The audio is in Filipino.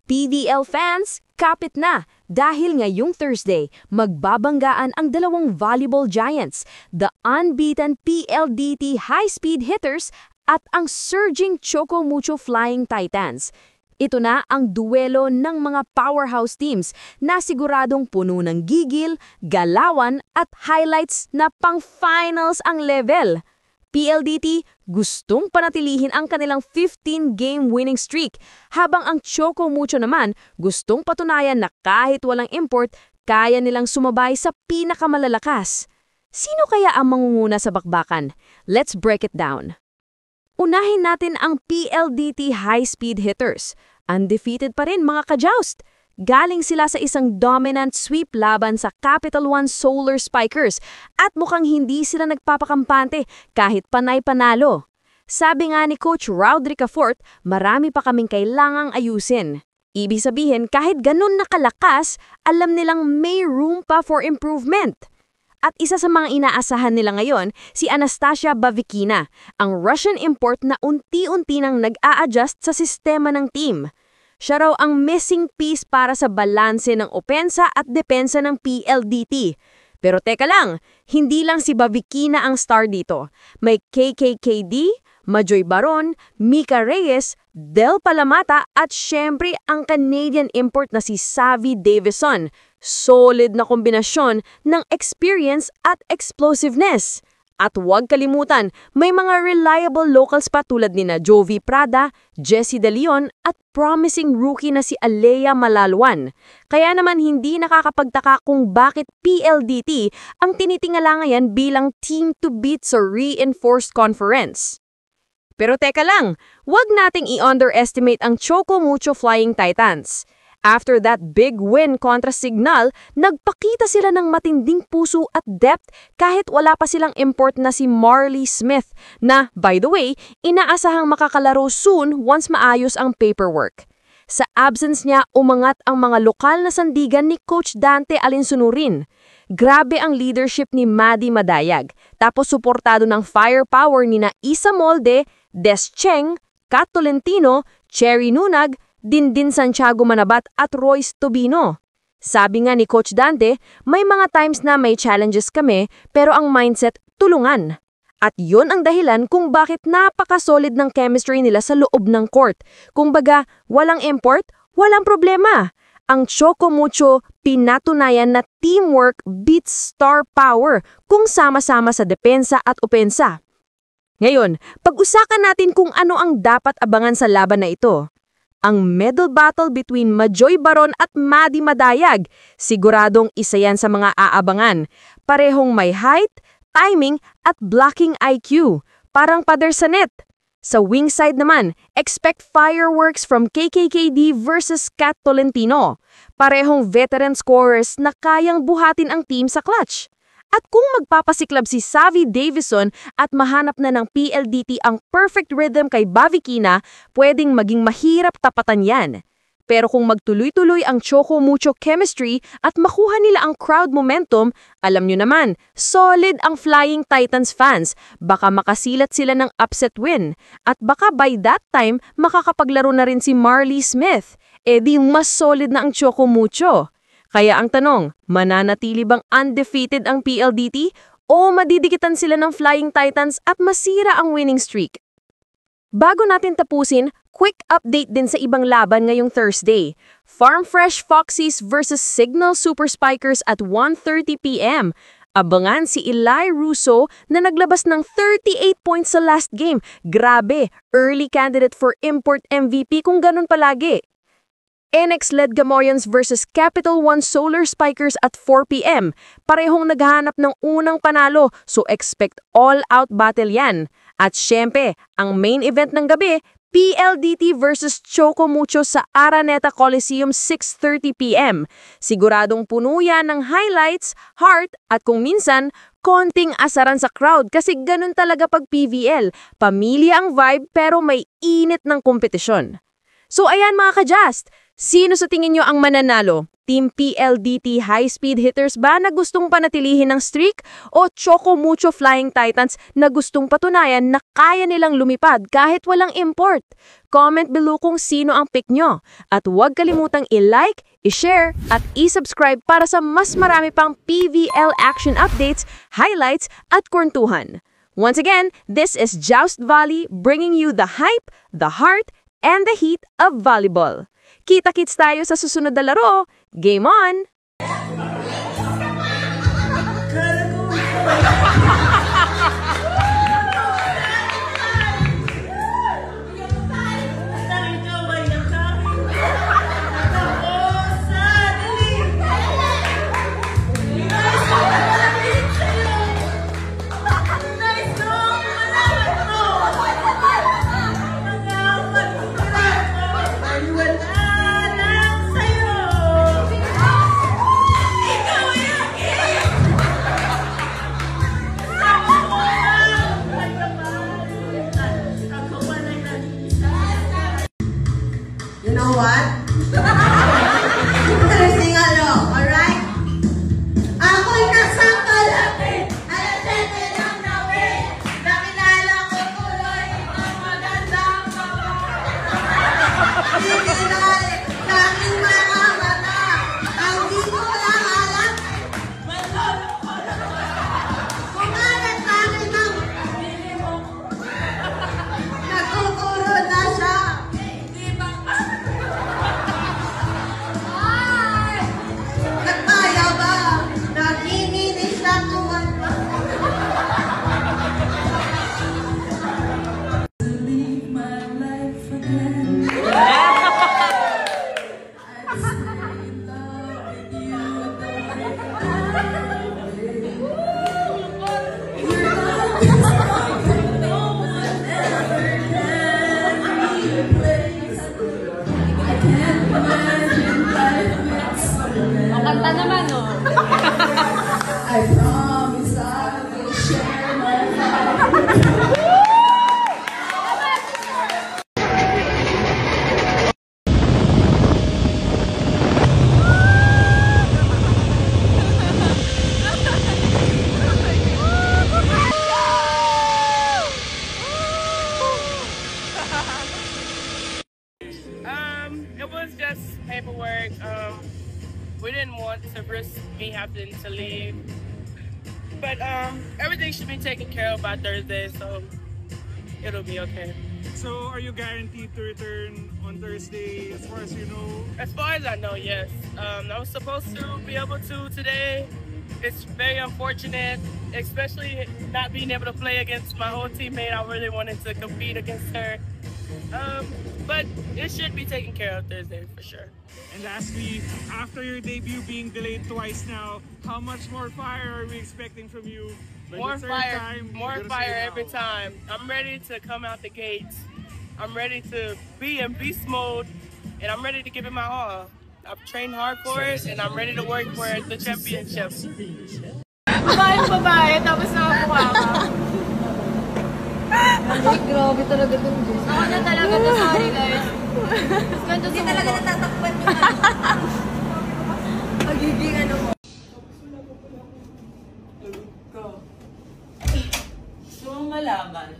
PDL fans, kapit na! Dahil ngayong Thursday, magbabanggaan ang dalawang volleyball giants, the unbeaten PLDT high-speed hitters at ang surging Choco Mucho Flying Titans. Ito na ang duelo ng mga powerhouse teams na siguradong puno ng gigil, galawan at highlights na pang-finals ang level. PLDT gustong panatilihin ang kanilang 15-game winning streak, habang ang Choco Mucho naman gustong patunayan na kahit walang import, kaya nilang sumabay sa pinakamalalakas. Sino kaya ang mangunguna sa bakbakan? Let's break it down. Unahin natin ang PLDT high-speed hitters. Undefeated pa rin mga ka-joust. Galing sila sa isang dominant sweep laban sa Capital One Solar Spikers at mukhang hindi sila nagpapakampante kahit panay-panalo. Sabi nga ni Coach Rodrick Fort, marami pa kaming kailangang ayusin. Ibig sabihin, kahit ganun nakalakas, alam nilang may room pa for improvement. At isa sa mga inaasahan nila ngayon, si Anastasia Bavikina, ang Russian import na unti-unti nang nag-a-adjust sa sistema ng team. Siya raw ang missing piece para sa balanse ng opensa at depensa ng PLDT. Pero teka lang, hindi lang si Bavikina ang star dito. May KKKD, Majoy Baron, Mika Reyes, Del Palamata at syempre ang Canadian import na si Savvy Davison. Solid na kombinasyon ng experience at explosiveness. At huwag kalimutan, may mga reliable locals pa tulad nina Jovi Prada, Jessie De Leon at promising rookie na si Alea Malalwan. Kaya naman hindi nakakapagtaka kung bakit PLDT ang tinitingala ngayon bilang team to beat sa reinforced conference. Pero teka lang, huwag nating i-underestimate ang Choco Mucho Flying Titans. After that big win kontra Signal, nagpakita sila ng matinding puso at depth kahit wala pa silang import na si Marley Smith na, by the way, inaasahang makakalaro soon once maayos ang paperwork. Sa absence niya, umangat ang mga lokal na sandigan ni Coach Dante Alinsunurin. Grabe ang leadership ni Maddie Madayag, tapos suportado ng firepower ni na Isa Molde, Des Cheng, Kat Tolentino, Cherry Nunag, Dindin Santiago Manabat at Royce Tobino. Sabi nga ni Coach Dante, may mga times na may challenges kami pero ang mindset tulungan. At yun ang dahilan kung bakit napaka-solid ng chemistry nila sa loob ng court. Kumbaga, walang import, walang problema. Ang Choco Mucho pinatunayan na teamwork beats star power kung sama-sama sa depensa at opensa. Ngayon, pag-usakan natin kung ano ang dapat abangan sa laban na ito. Ang medal battle between Majoy Baron at Maddie Madayag. Siguradong isa yan sa mga aabangan. Parehong may height, timing at blocking IQ. Parang pader sa net. Sa wing side naman, expect fireworks from KKKD versus Kat Tolentino. Parehong veteran scorers na kayang buhatin ang team sa clutch. At kung magpapasiklab si Savvy Davison at mahanap na ng PLDT ang perfect rhythm kay Bavikina, pwedeng maging mahirap tapatan yan. Pero kung magtuloy-tuloy ang Choco Mucho chemistry at makuha nila ang crowd momentum, alam nyo naman, solid ang Flying Titans fans. Baka makasilat sila ng upset win. At baka by that time, makakapaglaro na rin si Marley Smith. Eh di mas solid na ang Choco Mucho. Kaya ang tanong, mananatili bang undefeated ang PLDT o madidikitan sila ng Flying Titans at masira ang winning streak? Bago natin tapusin, quick update din sa ibang laban ngayong Thursday. Farm Fresh Foxies versus Signal Super Spikers at 1:30 p.m. Abangan si Eli Russo na naglabas ng 38 points sa last game. Grabe, early candidate for import MVP kung ganun palagi. NX-led Gamoyans versus Capital One Solar Spikers at 4 p.m. Parehong naghahanap ng unang panalo, so expect all-out battle yan. At syempre, ang main event ng gabi, PLDT versus Choco Mucho sa Araneta Coliseum 6:30 p.m. Siguradong puno yan ng highlights, heart, at kung minsan, konting asaran sa crowd kasi ganun talaga pag PVL. Pamilya ang vibe pero may init ng kompetisyon. So ayan mga ka-Just, sino sa tingin nyo ang mananalo? Team PLDT high-speed hitters ba na gustong panatilihin ng streak o Choco Mucho Flying Titans na gustong patunayan na kaya nilang lumipad kahit walang import? Comment below kung sino ang pick nyo. At huwag kalimutang i-like, i-share at i-subscribe para sa mas marami pang PVL action updates, highlights at kwentuhan. Once again, this is Joust Volley bringing you the hype, the heart, and the heat of volleyball. Kita-kits tayo sa susunod na laro. Game on! You know what? Interesting ano, alright? Ako'y nasa kalapit, alas 7 ng gabi. Nakilala ko tuloy ang magandang Ikinal sa aking mga mata. Ang di ko lang alam. Kumalat sa akin ng nagkukuro na siya. Nagkaya ba? Nagmiminis na tuwan ba? Live my life again. I'd stay in love with you. Your love is something no one ever can replace. I can't imagine life with someone. Kanta naman, no? I promise I will share my life. It was just paperwork. We didn't want to risk me having to leave, but everything should be taken care of by Thursday, so it'll be okay. So, are you guaranteed to return on Thursday as far as you know? As far as I know, yes. I was supposed to be able to today. It's very unfortunate, especially not being able to play against my old teammate. I really wanted to compete against her. But it should be taken care of Thursday for sure. And lastly, after your debut being delayed twice now, how much more fire are we expecting from you? By More the third fire, time, more you're gonna fire say every wow. time. I'm ready to come out the gates. I'm ready to be in beast mode, and I'm ready to give it my all. I've trained hard for it, and I'm ready to work for the championship. Babae, tapos nakakuha ka. Ay, grabe talaga itong Diyos. Ako na talaga to, sorry guys. Hindi talaga natatakpan yung magiging ano mo. Gusto mong malaman